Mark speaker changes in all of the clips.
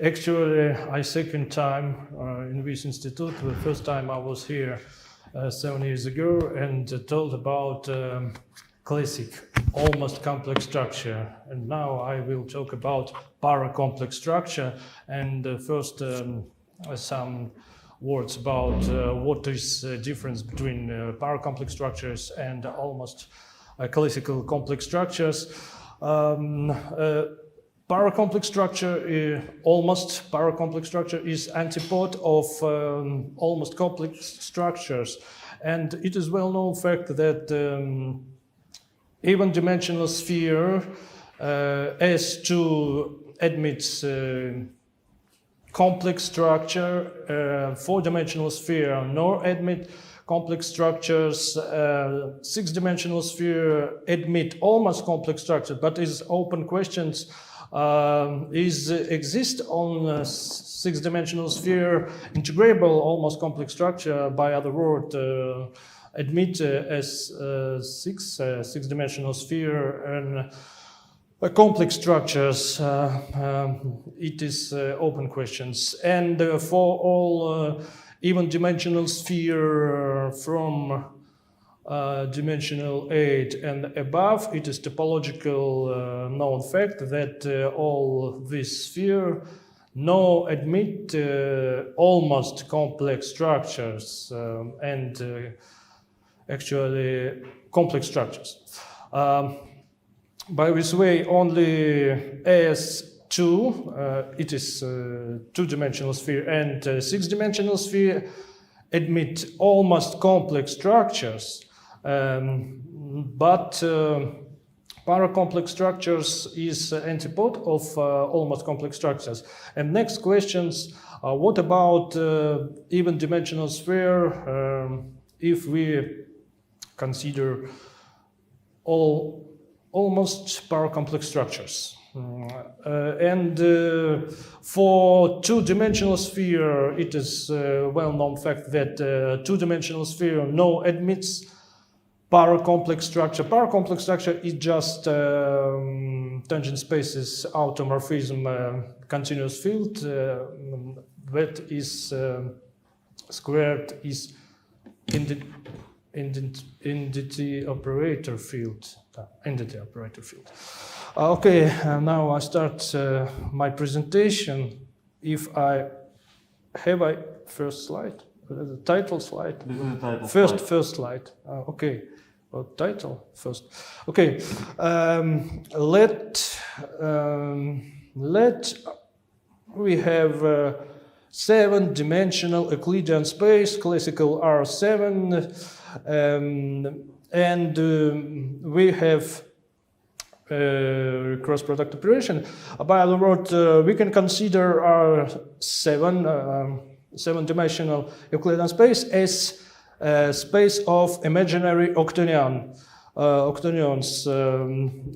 Speaker 1: Actually, I second time in this institute. The first time I was here 7 years ago and told about classic, almost complex structure. And now I will talk about paracomplex structure. And first, some words about what is the difference between paracomplex structures and almost classical complex structures. Paracomplex structure, almost paracomplex structure, is antipode of almost complex structures, and it is well-known fact that even dimensional sphere S2 admits complex structure, four-dimensional sphere nor admit complex structures, six-dimensional sphere admit almost complex structure, but is open questions. Exist on six-dimensional sphere integrable almost complex structure, by other word, admit as six-dimensional sphere and complex structures. It is open questions, and for all even dimensional sphere from dimensional 8 and above, it is topological known fact that all this sphere no admit almost complex structures and actually complex structures. By this way, only S2, it is two-dimensional sphere, and six-dimensional sphere admit almost complex structures. But paracomplex structures is antipode of almost complex structures. And next questions, what about even dimensional sphere if we consider all almost paracomplex structures? For two-dimensional sphere, it is a well-known fact that two-dimensional sphere no admits paracomplex structure. Paracomplex structure is just tangent spaces automorphism continuous field that is squared is entity operator field. Okay, now I start my presentation. If I have a first slide, the title slide. First slide. Okay, well, title first. Okay, we have seven-dimensional Euclidean space, classical R7, and we have cross-product operation. By other word, we can consider our seven-dimensional Euclidean space as a space of imaginary octonions.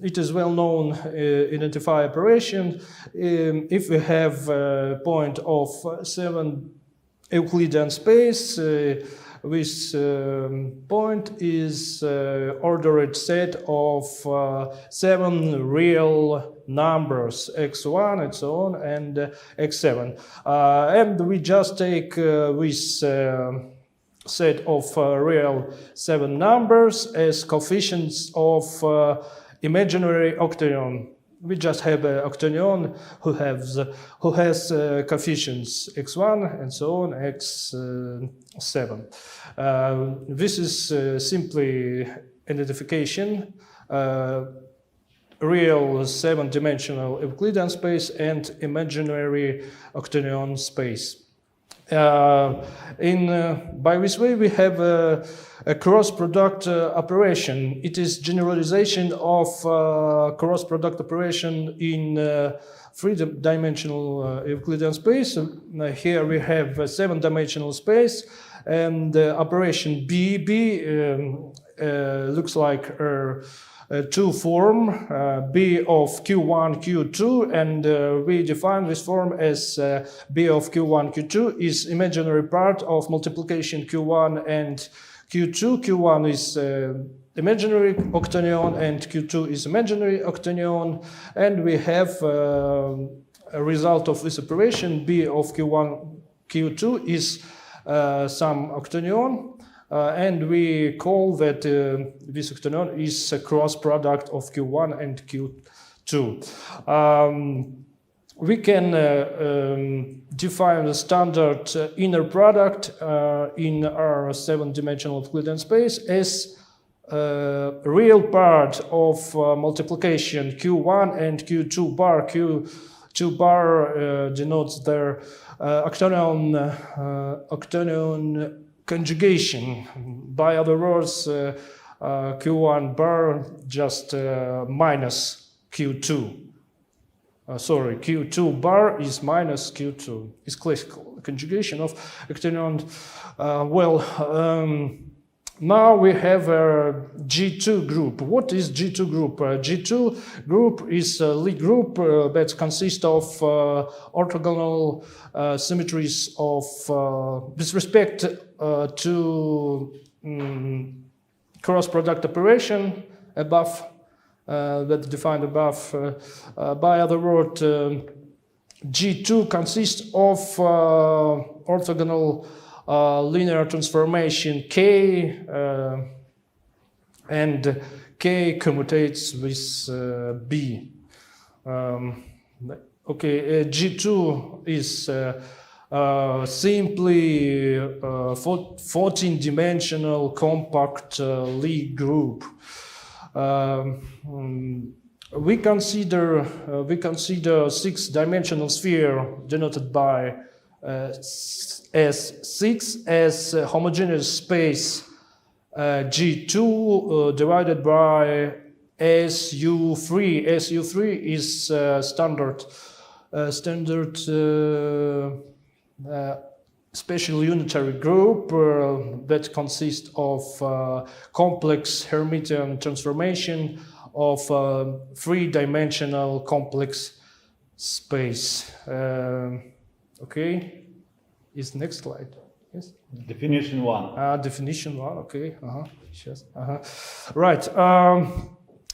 Speaker 1: It is well known identify operation. If we have a point of seven Euclidean space, this point is ordered set of seven real numbers, x1 and so on, and x7. And we just take this set of real seven numbers as coefficients of imaginary octonion. We just have an octonion who has coefficients x1 and so on, x7. This is simply identification, real seven-dimensional Euclidean space and imaginary octonion space. By this way, we have a cross-product operation. It is generalization of cross-product operation in three-dimensional Euclidean space. Here we have a seven-dimensional space, and operation B looks like two form, B of Q1, Q2, and we define this form as B of Q1, Q2 is imaginary part of multiplication Q1 and Q2. Q1 is imaginary octonion and Q2 is imaginary octonion, and we have result of this operation, B of Q1, Q2 is some octonion, and we call that this octonion is a cross product of Q1 and Q2. We can define the standard inner product in our 7-dimensional Euclidean space as real part of multiplication Q1 and Q2 bar. Q2 bar denotes their octonion conjugation. By other words, Q1 bar just minus Q2. Q2 bar is minus Q2. It's classical conjugation of octonion. Now we have a G2 group. What is G2 group? G2 group is a Lie group that consists of orthogonal symmetries of with respect to cross product operation above. That's defined above. By other word, G2 consists of orthogonal linear transformation K, and K commutates with B. G2 is simply 14-dimensional compact Lie group. We consider 6-dimensional sphere denoted by S6 as a homogeneous space G2 divided by SU3. SU3 is standard special unitary group that consists of complex Hermitian transformation of 3-dimensional complex space. Okay, is next slide. Yes.
Speaker 2: Definition 1.
Speaker 1: Definition 1. Okay. Right.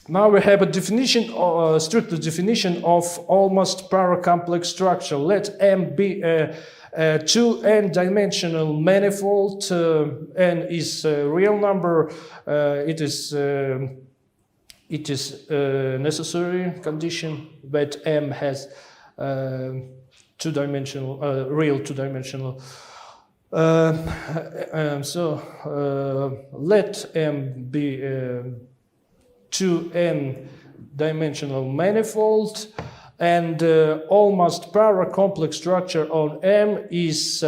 Speaker 1: Now we have a definition, stricter definition of almost paracomplex structure. Let M be a 2n-dimensional manifold. N is a real number. It is necessary condition that M has two-dimensional, real two-dimensional. Let M be a 2n-dimensional manifold, and almost paracomplex structure on M is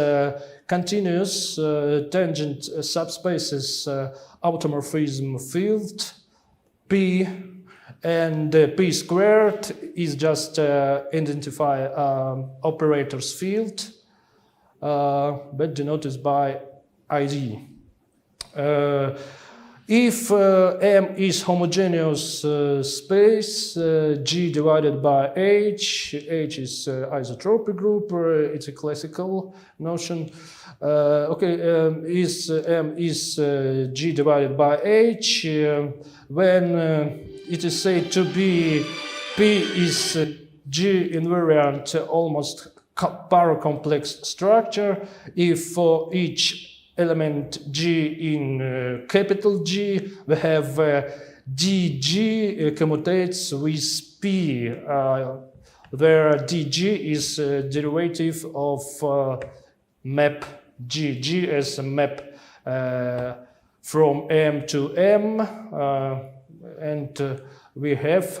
Speaker 1: continuous tangent subspaces automorphism field P, and P squared is just identify operators field, but denoted by ID. If M is homogeneous space, G divided by H is isotropic group, it's a classical notion. M is G divided by H, when it is said to be P is G invariant almost paracomplex structure if for each element G in capital G, we have DG commutates with P, where DG is a derivative of map G. G as a map from M to M, and we have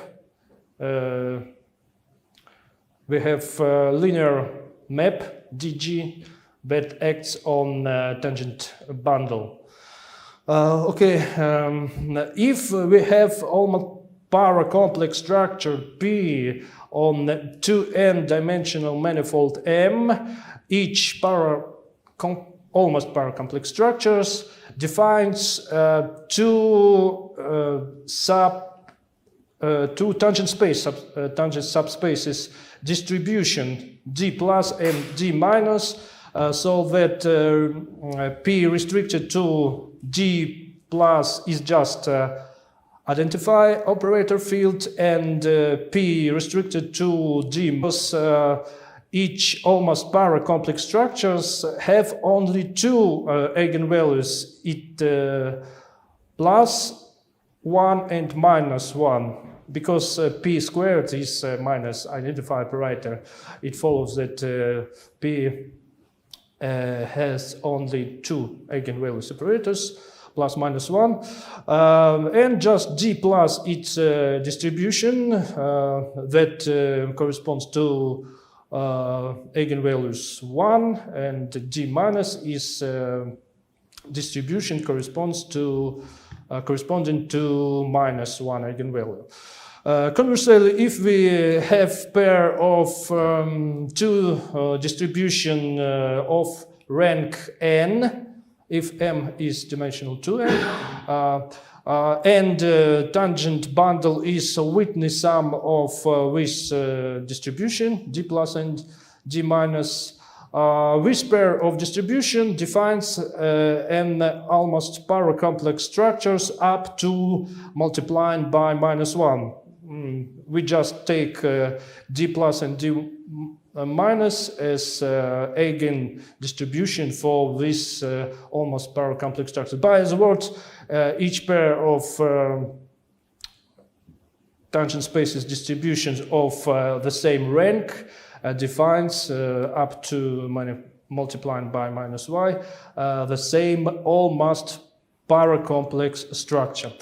Speaker 1: linear map DG that acts on tangent bundle. If we have almost paracomplex structure P on 2n-dimensional manifold M, each almost paracomplex structures defines two tangent subspaces distribution D plus and D minus, so that P restricted to D plus is just identify operator field and P restricted to D, because each almost paracomplex structures have only two eigenvalues, it plus 1 and minus 1. Because P squared is minus identify operator, it follows that P has only two eigenvalue operators, plus minus 1, and just D plus its distribution that corresponds to eigenvalues 1, and D minus is distribution corresponding to minus 1 eigenvalue. Conversely, if we have pair of two distribution of rank n, if m is dimensional 2n, and tangent bundle is a Whitney sum of this distribution, d plus and d minus, this pair of distribution defines an almost paracomplex structures up to multiplying by minus 1. We just take d plus and d minus as eigen distribution for this almost paracomplex structure. By the words, each pair of tangent spaces distributions of the same rank defines up to multiplying by minus y the same almost paracomplex structure.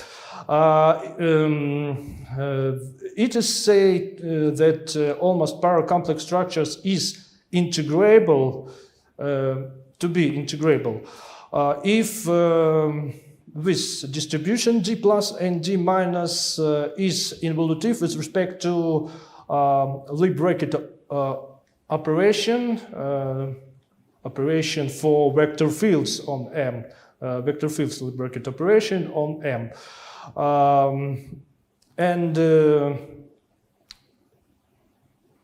Speaker 1: It is said that almost paracomplex structures is integrable, to be integrable, if this distribution d plus and d minus is involutive with respect to Lie bracket operation for vector fields on M, vector fields Lie bracket operation on M. And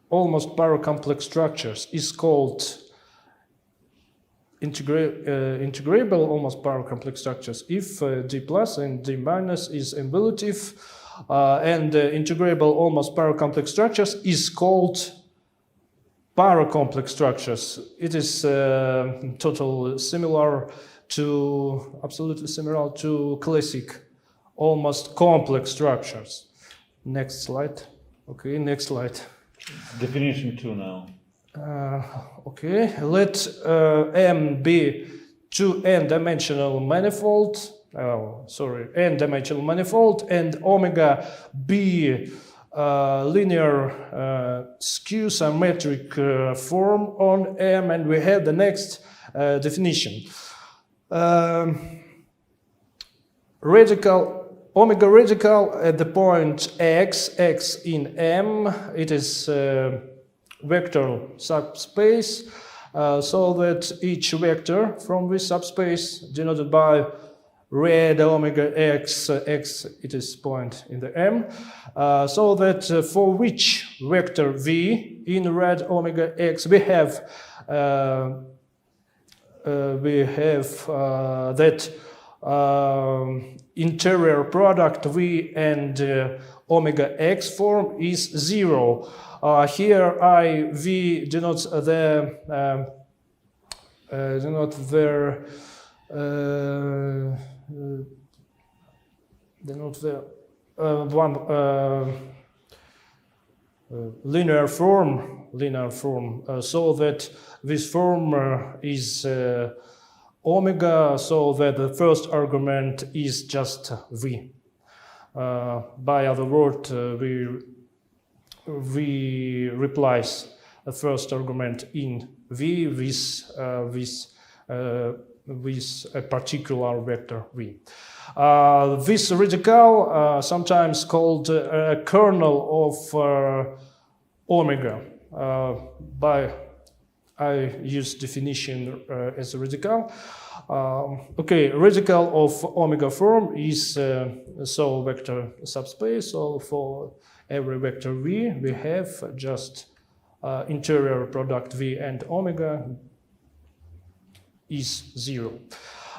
Speaker 1: almost paracomplex structures is called integrable almost paracomplex structures if d plus and d minus is involutive, and integrable almost paracomplex structures is called paracomplex structures. It is absolutely similar to classic almost complex structures. Next slide. Okay, next slide.
Speaker 2: Definition 2 now.
Speaker 1: Okay, let M be two n-dimensional manifold. N-dimensional manifold, and omega be linear skew symmetric form on M, and we have the next definition. Omega radical at the point x in M, it is vector subspace, so that each vector from this subspace denoted by red omega x, it is point in the M, so that for which vector v in red omega x we have that interior product v and omega x form is 0. Here v denotes the linear form, so that this form is omega, so that the first argument is just v. By other word, we replace the first argument in v with a particular vector v. This radical, sometimes called a kernel of omega, I use definition as a radical. Radical of omega form is so vector subspace. So for every vector v, we have just interior product v and omega is 0.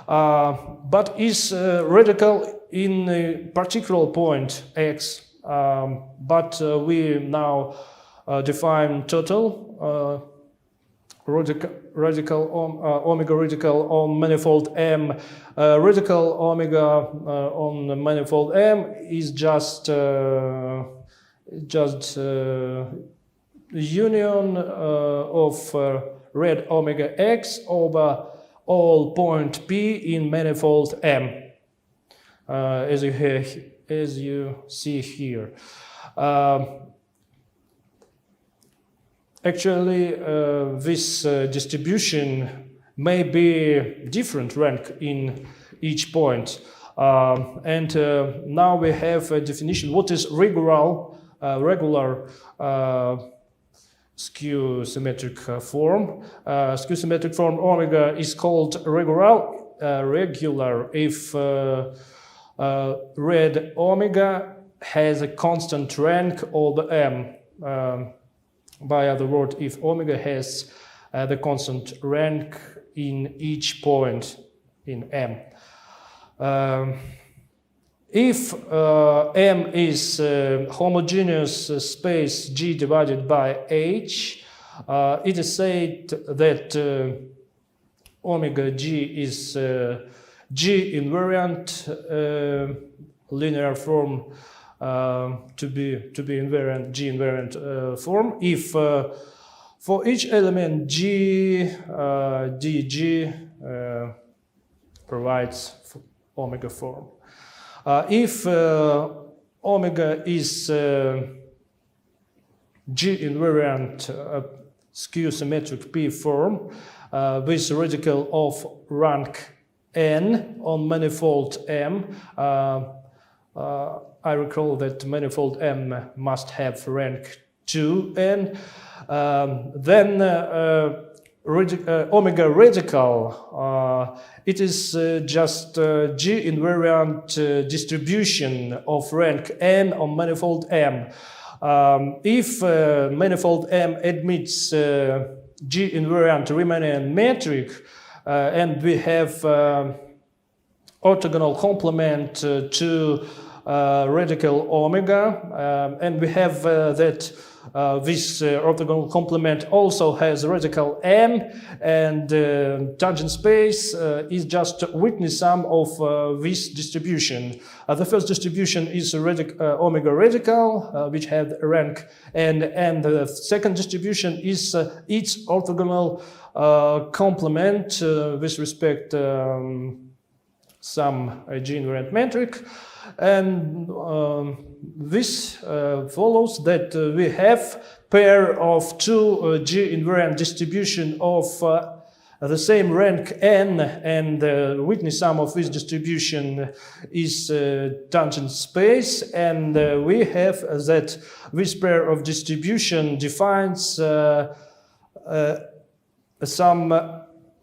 Speaker 1: but is radical in a particular point x. But we now define total omega radical on manifold M. Radical omega on manifold M is just union of red omega x over all point P in manifold M, as you see here. Actually, this distribution may be different rank in each point. And now we have a definition. What is regular skew symmetric form? Skew symmetric form omega is called regular if red omega has a constant rank over M. By other words, if omega has the constant rank in each point in M. If M is homogeneous space G divided by H, it is said that omega G is G invariant linear form to be invariant G invariant form if for each element G dG provides omega form. If omega is G invariant skew symmetric P form with radical of rank n on manifold M, I recall that manifold M must have rank 2n. Then omega radical, it is just G invariant distribution of rank n on manifold M. If manifold M admits G invariant Riemannian metric, and we have orthogonal complement to radical omega, and we have that this orthogonal complement also has radical n, and tangent space is just Whitney sum of this distribution. The first distribution is omega radical, which had rank n, and the second distribution is its orthogonal complement with respect some G invariant metric. And this follows that we have pair of two G invariant distribution of the same rank n, and the Whitney sum of this distribution is tangent space, and we have that this pair of distribution defines some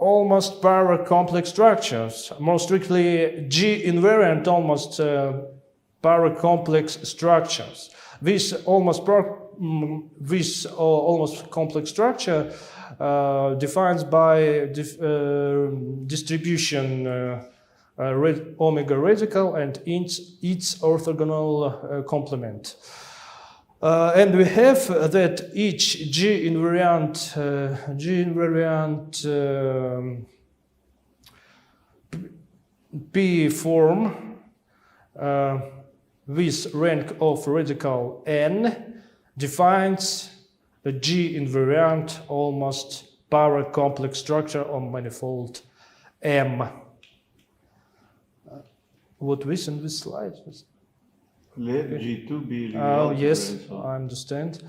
Speaker 1: almost paracomplex structures, more strictly G invariant almost paracomplex structures. This almost complex structure defines by distribution omega radical and its orthogonal complement. And we have that each G invariant P form with rank of radical n defines the G invariant almost paracomplex structure on manifold M. What is in this slide?
Speaker 2: Let G2 be
Speaker 1: oh, yes, I understand.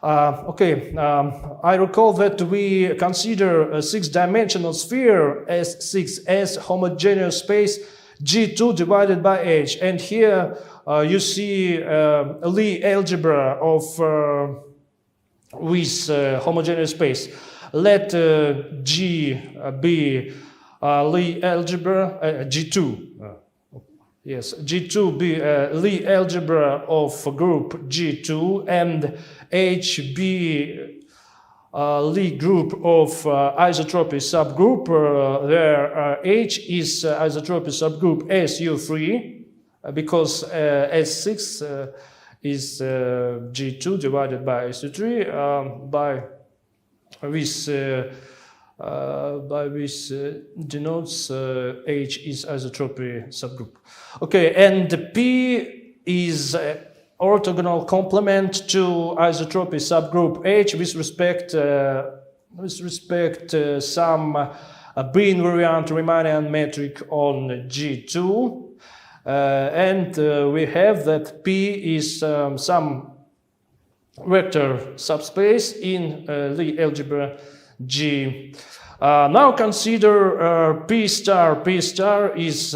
Speaker 1: I recall that we consider a six-dimensional sphere S6 as homogeneous space G2 divided by H. And here you see a Lie algebra of with homogeneous space. Let G be Lie algebra G2. Yes, G2 be a Lie algebra of group G2, and H be Lie group of isotropy subgroup, where H is isotropy subgroup SU3, because S6 is G2 divided by SU3 by this denotes H is isotropy subgroup. Okay, and P is orthogonal complement to isotropy subgroup H with respect some B-invariant Riemannian metric on G2, and we have that P is some vector subspace in the algebra G. Now consider P star. P star is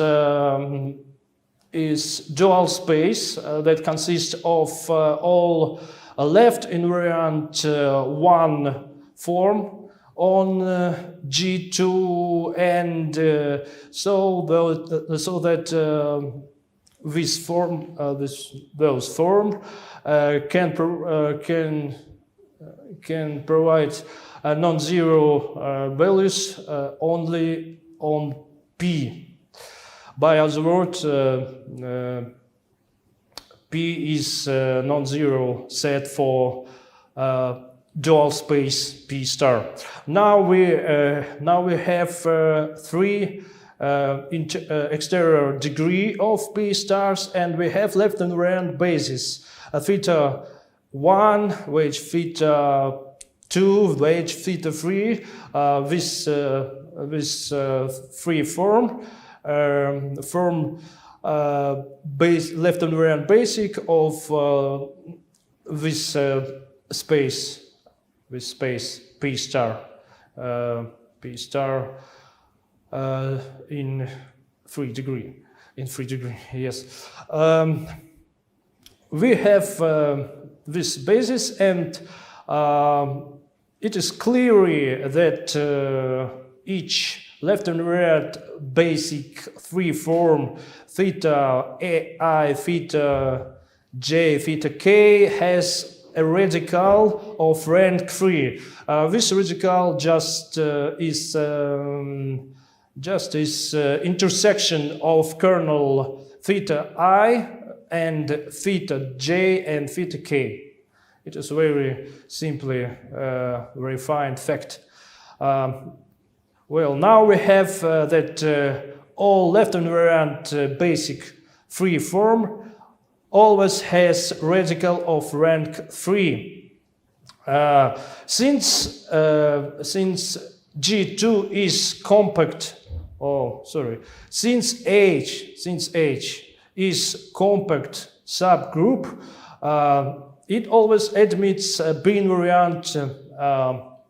Speaker 1: dual space that consists of all left invariant one form on G2, and so that this form, those form can provide non-zero values only on P. By other words, P is non-zero set for dual space P star. Now we have three exterior degree of P stars, and we have left invariant basis: theta 1, which theta 2, which theta 3. This free form left invariant basic of this space P star, in 3 degree. Yes, we have this basis, and it is clear that each left invariant basic 3 form theta I, theta j, theta k has a radical of rank 3. This radical just is intersection of kernel theta I and theta j and theta k. It is very simply refined fact. Well, now we have that all left invariant basic free form always has radical of rank 3. Since G2 is compact, since H is compact subgroup, it always admits a B-invariant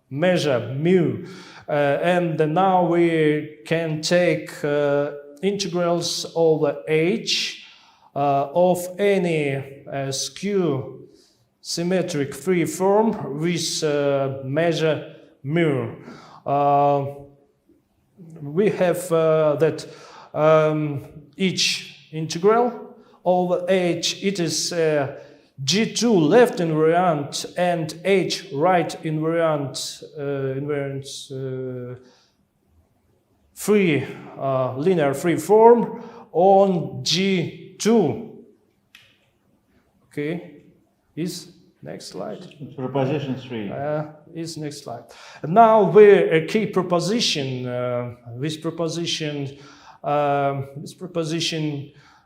Speaker 1: measure mu. And now we can take integrals over H of any skew symmetric free form with measure mu. We have that each integral over H, it is G2 left invariant and H right invariant free linear free form on G2. Okay, is next slide.
Speaker 2: Proposition 3.
Speaker 1: Is next slide. And now we keep proposition. This proposition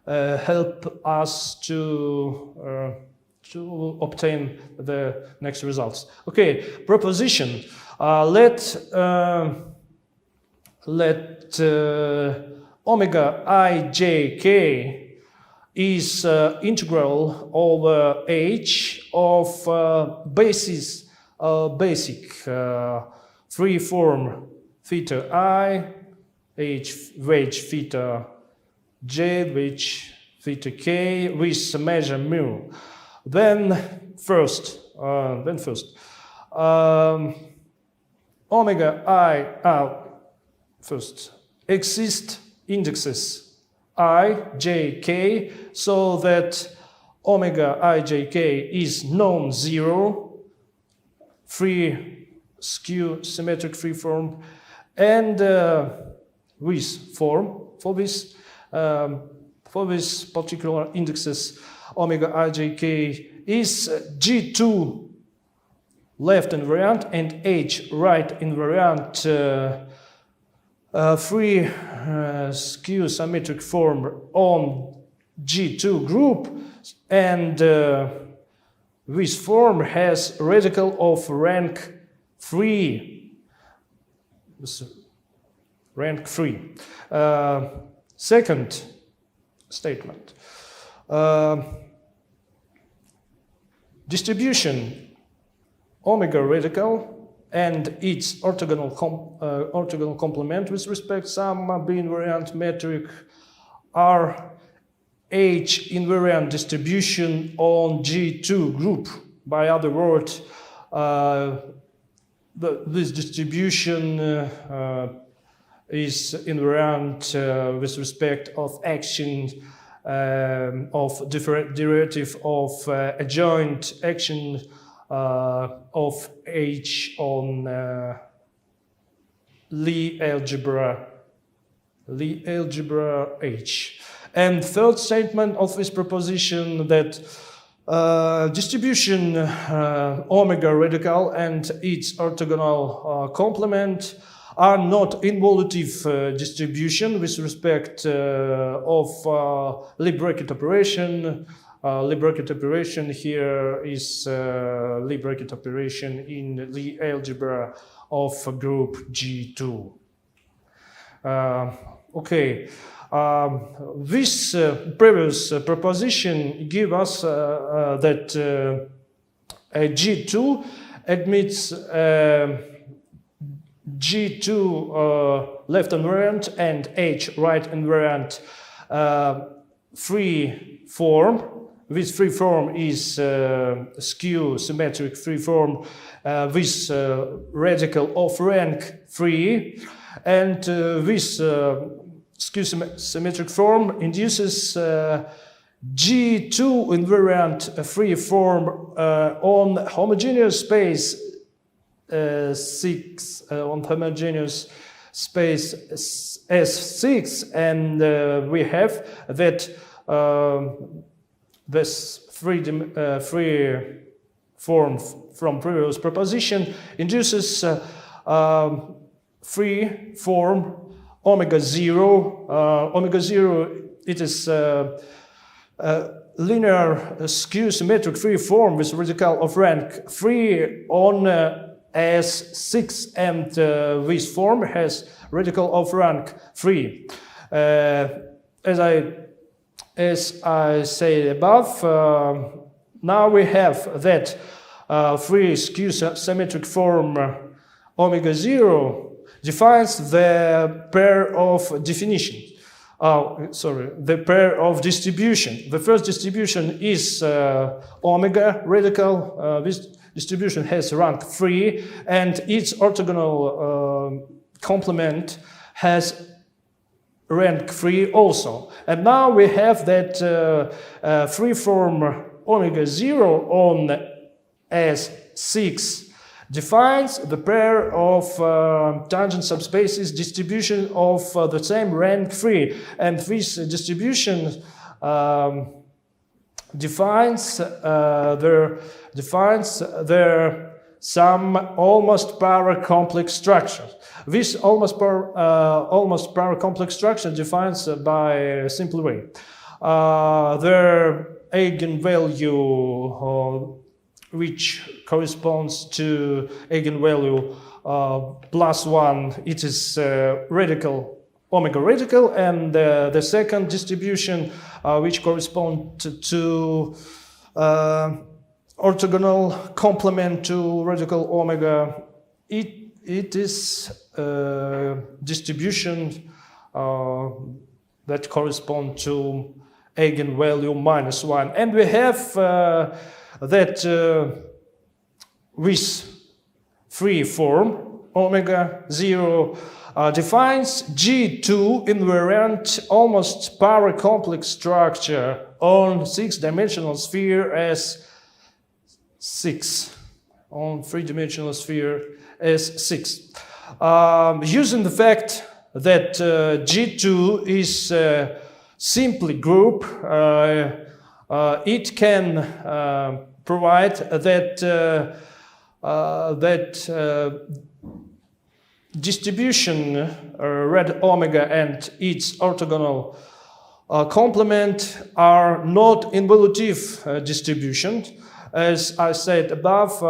Speaker 1: help us to obtain the next results. Okay, proposition. Let omega ijk is integral over H of basic free form theta I, H wedge theta j, which theta k with measure mu. Then first, omega I first exist indexes I, j, k, so that omega I, j, k is non-zero free skew symmetric free form, and this form for this particular indexes omega ijk is G2 left invariant and H right invariant free skew symmetric form on G2 group, and this form has radical of rank 3. Rank 3. Second statement. Distribution omega radical and its orthogonal complement with respect some B invariant metric are H invariant distribution on G2 group. By other words, this distribution is invariant with respect of action of different derivative of adjoint action of H on Lie algebra H. And third statement of this proposition that distribution omega radical and its orthogonal complement are not involutive distribution with respect of Lie bracket operation. Lie bracket operation here is Lie bracket operation in the algebra of group G2. This previous proposition gives us that G2 admits G2 left invariant and H right invariant free form. This free form is skew symmetric free form with radical of rank 3, and this skew symmetric form induces G2 invariant free form on homogeneous space 6 on homogeneous space S6, and we have that this free form from previous proposition induces free form omega 0. Omega 0, it is linear skew symmetric free form with radical of rank 3 on S6, and this form has radical of rank 3. As I said above, now we have that free skew symmetric form omega 0 defines the pair of definitions. The pair of distribution. The first distribution is omega radical. This distribution has rank 3, and its orthogonal complement has rank 3 also. And now we have that free form omega 0 on S6 defines the pair of tangent subspaces distribution of the same rank 3, and this distribution defines their some almost paracomplex structure. This almost paracomplex structure defines by a simple way. Their eigenvalue which corresponds to eigenvalue +1, it is radical, omega radical, and the second distribution which corresponds to orthogonal complement to radical omega, it is distribution that corresponds to eigenvalue -1. And we have that with free form omega 0 defines G2 invariant almost paracomplex structure on 6-dimensional sphere as 6 on 3-dimensional sphere S6. Using the fact that G2 is simply group, it can provide that distribution red omega and its orthogonal complement are not involutive distributions. As I said above,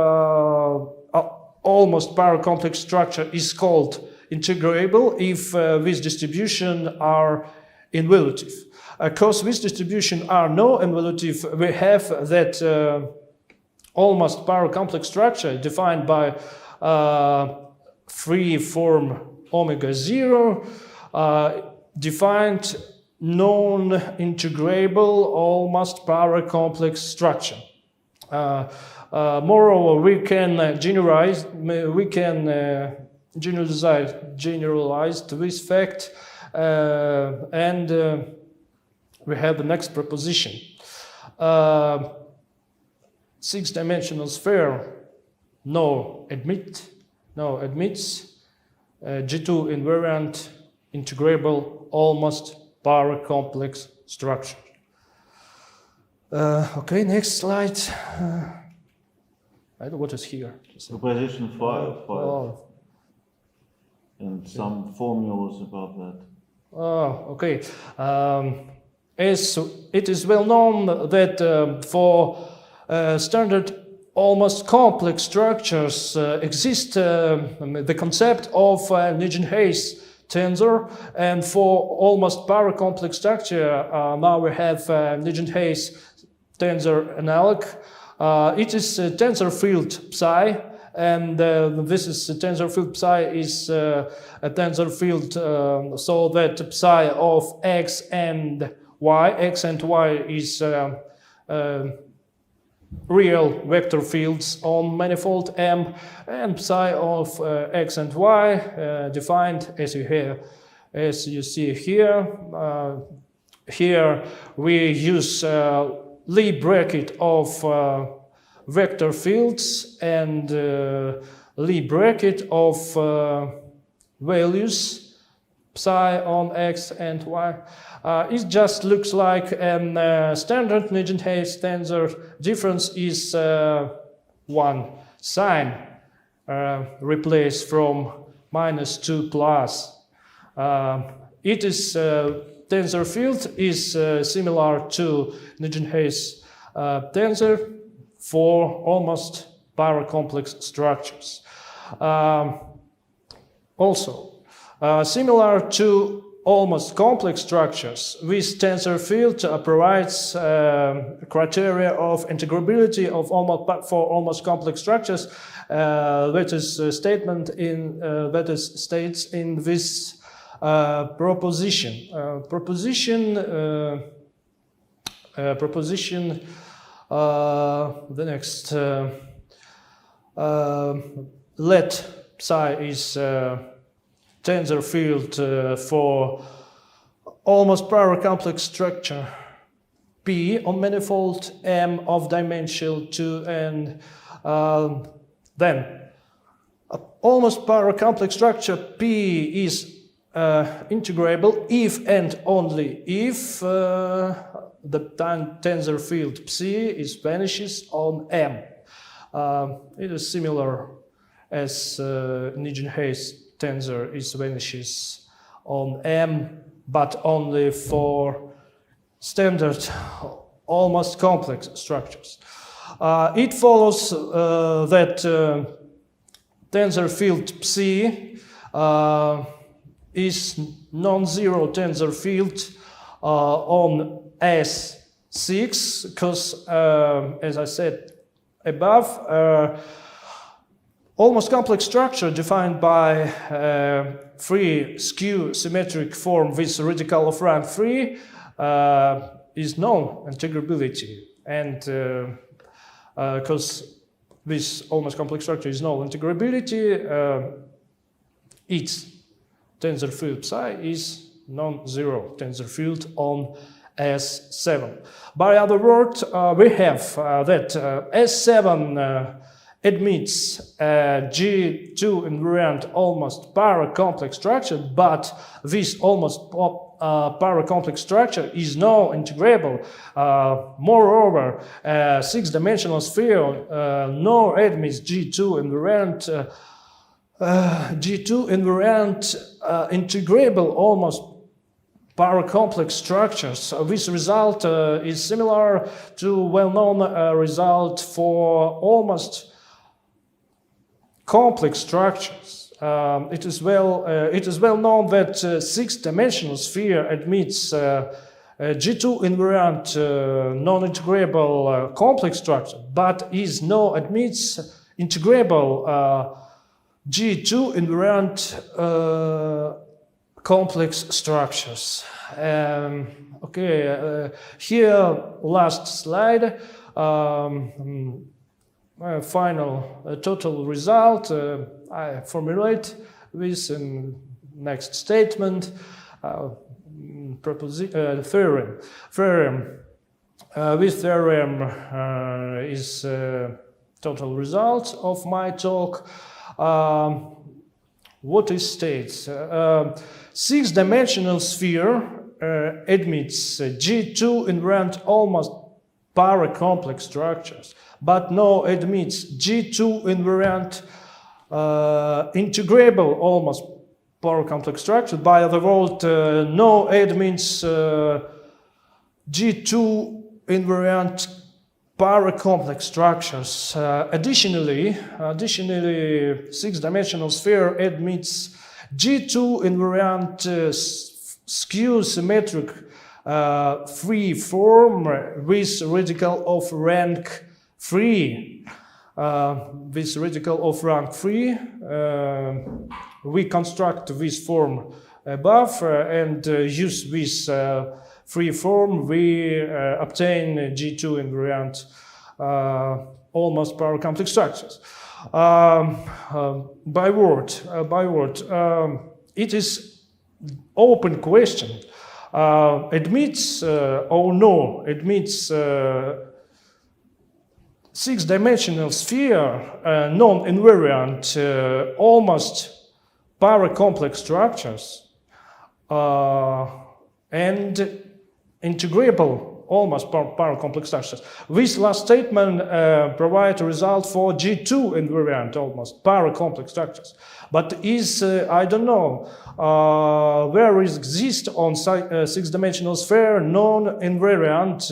Speaker 1: almost paracomplex structure is called integrable if this distribution are involutive. Because this distribution are no involutive, we have that almost paracomplex structure defined by free form omega 0, defined non-integrable almost paracomplex structure. Moreover, we can generalize this fact, and we have the next proposition. Six-dimensional sphere admits G2 invariant integrable almost paracomplex structure. Okay, next slide. I don't know what is here.
Speaker 2: Proposition 5. And some formulas about that.
Speaker 1: Okay. As it is well known that for standard almost complex structures exist the concept of Nugent-Hase tensor, and for almost paracomplex structure now we have Nugent-Hase tensor analog. It is a tensor field psi, and this is a tensor field psi is a tensor field so that psi of x and y is real vector fields on manifold M, and psi of x and y defined as you see here. Here we use Lie bracket of vector fields and Lie bracket of values psi on x and y. It just looks like a standard Nugent-Hase tensor. Difference is one sign replaced from -2 plus. It is tensor field is similar to Nugent-Hase tensor for almost paracomplex structures. Also, similar to almost complex structures, this tensor field provides criteria of integrability of for almost complex structures. That is statement in that is states in this proposition. The next let psi is tensor field for almost paracomplex structure P on manifold M of dimension 2, and then almost paracomplex structure P is integrable if and only if the tensor field Psi vanishes on M. It is similar as Nugent-Hase tensor vanishes on M, but only for standard almost complex structures. It follows that tensor field Psi is non-zero tensor field on S6, because as I said above, almost complex structure defined by free skew symmetric form with radical of rank 3 is no integrability, and because this almost complex structure is no integrability, its tensor field psi is non-zero tensor field on S7. By other words, we have that S7 admits G2 invariant almost paracomplex structure, but this almost paracomplex structure is non-integrable. Moreover, six-dimensional sphere no admits G2 invariant integrable almost paracomplex structures. This result is similar to well-known result for almost complex structures. It is well known that six-dimensional sphere admits G2 invariant non-integrable complex structure, but admits integrable G2 invariant complex structures. Here, last slide. Final total result. I formulate this in next statement. Theorem. This theorem is total result of my talk. What it states? Six-dimensional sphere admits G2 invariant almost paracomplex structures, but no admits G2 invariant integrable almost paracomplex structure. By other words, no admits G2 invariant paracomplex structures. Additionally, six-dimensional sphere admits G2 invariant skew symmetric free form with radical of rank 3. With radical of rank 3, we construct this form above and use this free form. We obtain G2 invariant almost paracomplex structures. By word, it is open question. Admits or no admits six-dimensional sphere non-invariant almost paracomplex structures and integrable almost paracomplex structures. This last statement provides a result for G2 invariant almost paracomplex structures. But I don't know, where exist on six-dimensional sphere non-invariant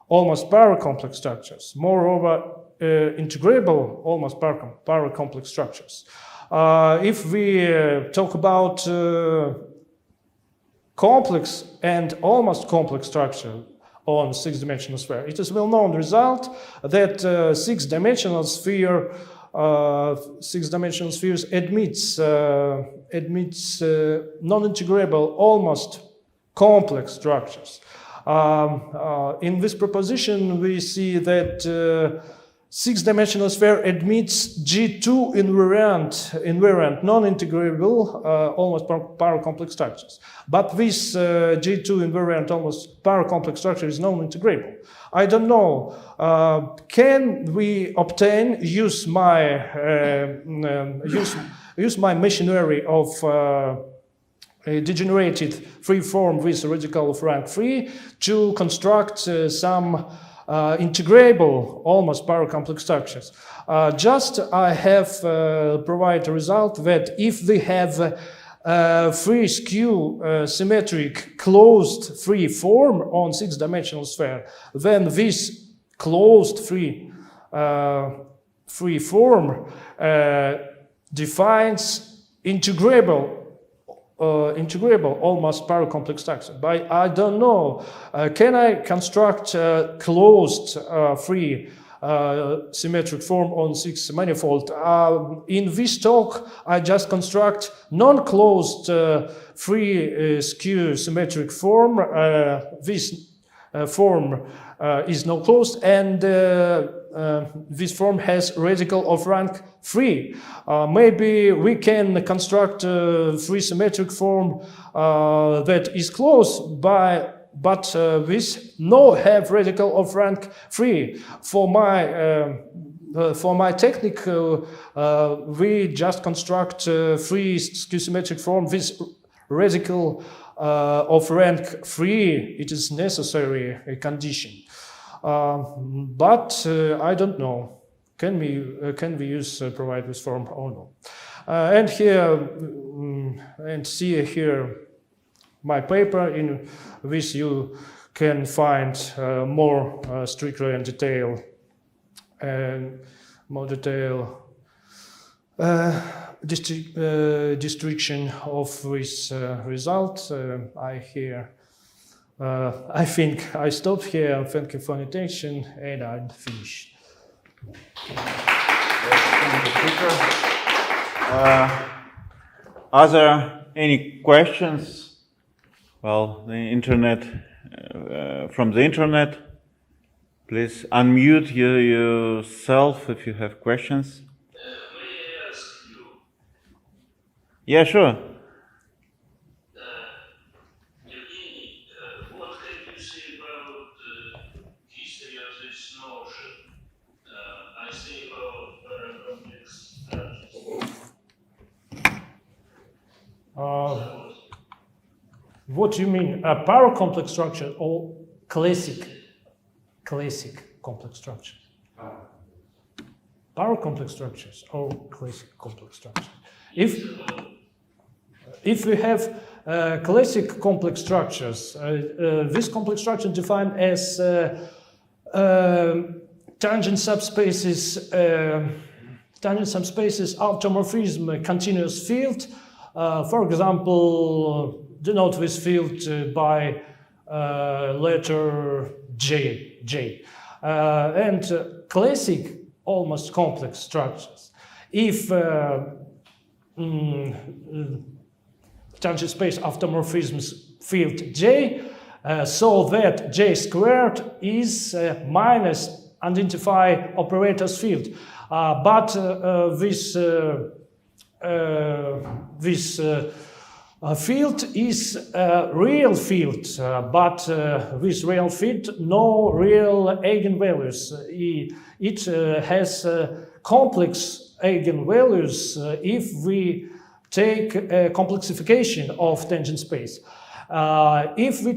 Speaker 1: almost paracomplex structures. Moreover, integrable almost paracomplex structures. If we talk about complex and almost complex structure on six-dimensional sphere, it is well-known result that six-dimensional spheres admits non-integrable almost complex structures. In this proposition, we see that six-dimensional sphere admits G2 invariant non-integrable almost paracomplex structures. But this G2 invariant almost paracomplex structure is non-integrable. I don't know. Can we obtain use my machinery of a degenerated free form with radical of rank 3 to construct some integrable almost paracomplex structures? Just I have provided a result that if we have free skew symmetric closed free form on six-dimensional sphere, then this closed free form defines integrable almost paracomplex structure. But I don't know, can I construct closed free symmetric form on six manifold? In this talk, I just construct non-closed free skew symmetric form. This form is not closed, and this form has radical of rank 3. Maybe we can construct a free symmetric form that is closed but this no have radical of rank 3. For my for my technique, we just construct free skew-symmetric form with radical of rank 3. It is necessary a condition, but I don't know. Can we use provide this form or no? And here and see here my paper in which you can find more strictly in detail and more detail description of this result. I think I stop here. Thank you for attention, and I'm finished.
Speaker 2: Are there any questions? Well, the internet, from the internet, please unmute yourself if you have questions.
Speaker 3: May I ask you?
Speaker 2: Yeah, sure.
Speaker 3: Evgeniy, what can you say about the history of this notion? I say about paracomplex structures.
Speaker 1: What do you mean? A paracomplex structure or classic complex structure? Paracomplex structures or classic complex structures? If we have classic complex structures, this complex structure defined as tangent subspaces, automorphism, continuous field. For example, denote this field by letter J. And classic almost complex structures. If tangent space automorphism field J, so that J squared is minus identify operators field. But this field is a real field, but with real field, no real eigenvalues. It has complex eigenvalues if we take a complexification of tangent space. If we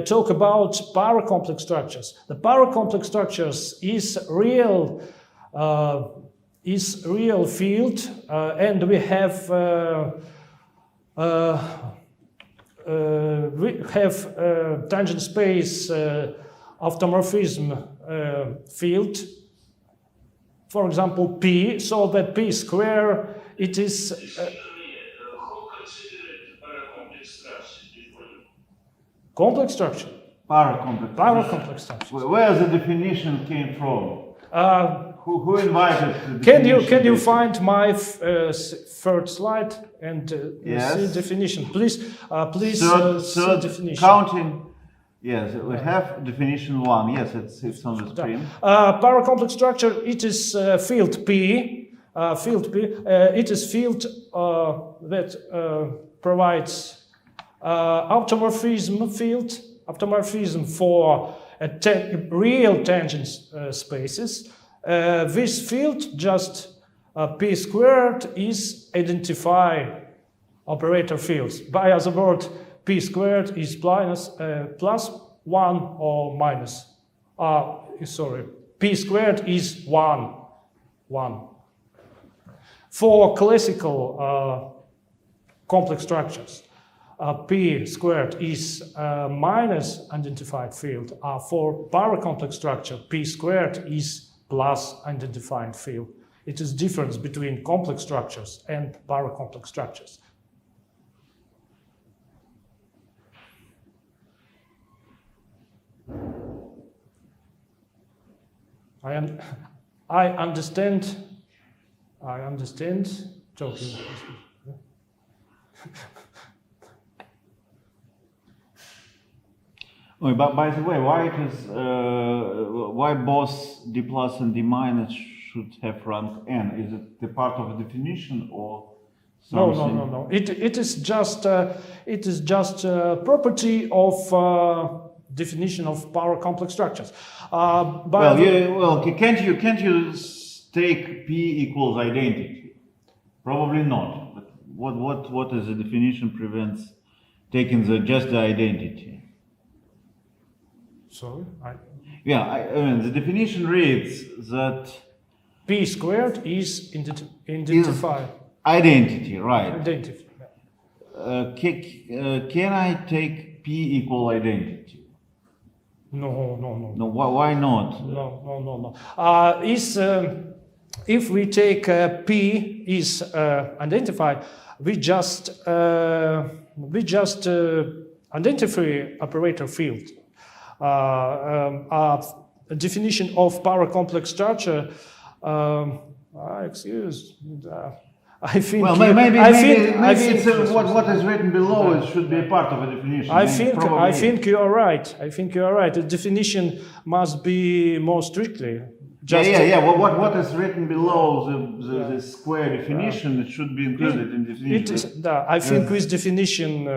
Speaker 1: talk about paracomplex structures, the paracomplex structures is real field, and we have tangent space automorphism field, for example P, so that P square it is
Speaker 3: Who considered paracomplex structures before you?
Speaker 1: complex structure.
Speaker 2: Paracomplex.
Speaker 1: Structure.
Speaker 2: Where the definition came from? Who invited the
Speaker 1: Can you
Speaker 2: definition?
Speaker 1: find my third slide and
Speaker 2: Yes.
Speaker 1: see definition, please? Please see definition.
Speaker 2: Counting. Yes, we have definition 1. Yes, it's on the screen.
Speaker 1: Paracomplex structure. It is field P. It is field that provides automorphism field. Automorphism for real tangent spaces. This field just P squared is identify operator fields. By other word, P squared is plus 1 or minus. P squared is 1. For classical complex structures, P squared is minus identified field. For paracomplex structure, P squared is plus identified field. It is difference between complex structures and paracomplex structures. I understand. Talking.
Speaker 2: Oh, but by the way, why both D plus and D minus should have rank n? Is it the part of a definition or something?
Speaker 1: No. It is just property of definition of power complex structures.
Speaker 2: Can't you take P equals identity? Probably not. But what is the definition prevents taking just the identity?
Speaker 1: Sorry,
Speaker 2: I mean the definition reads that
Speaker 1: P squared is identified.
Speaker 2: Identity, right?
Speaker 1: Identity.
Speaker 2: Can I take P equal identity?
Speaker 1: No.
Speaker 2: No. Why not?
Speaker 1: No. If we take P is identified, we just identify operator field. A definition of power complex structure. I think.
Speaker 2: Well, maybe it's what is written below. It should be a part of a definition.
Speaker 1: I think you are right. The definition must be more strictly.
Speaker 2: What is written below the square definition? It should be included in definition.
Speaker 1: I think this definition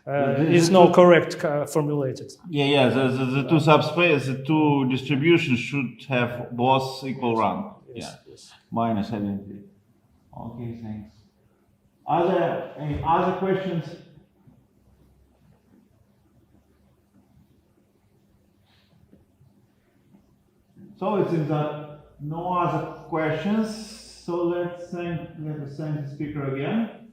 Speaker 1: is not correct formulated.
Speaker 2: The two subspace, the two distributions should have both equal rank.
Speaker 1: Yes.
Speaker 2: Minus identity. Okay, thanks. Are there any other questions? So it seems that no other questions. So let's thank the speaker again.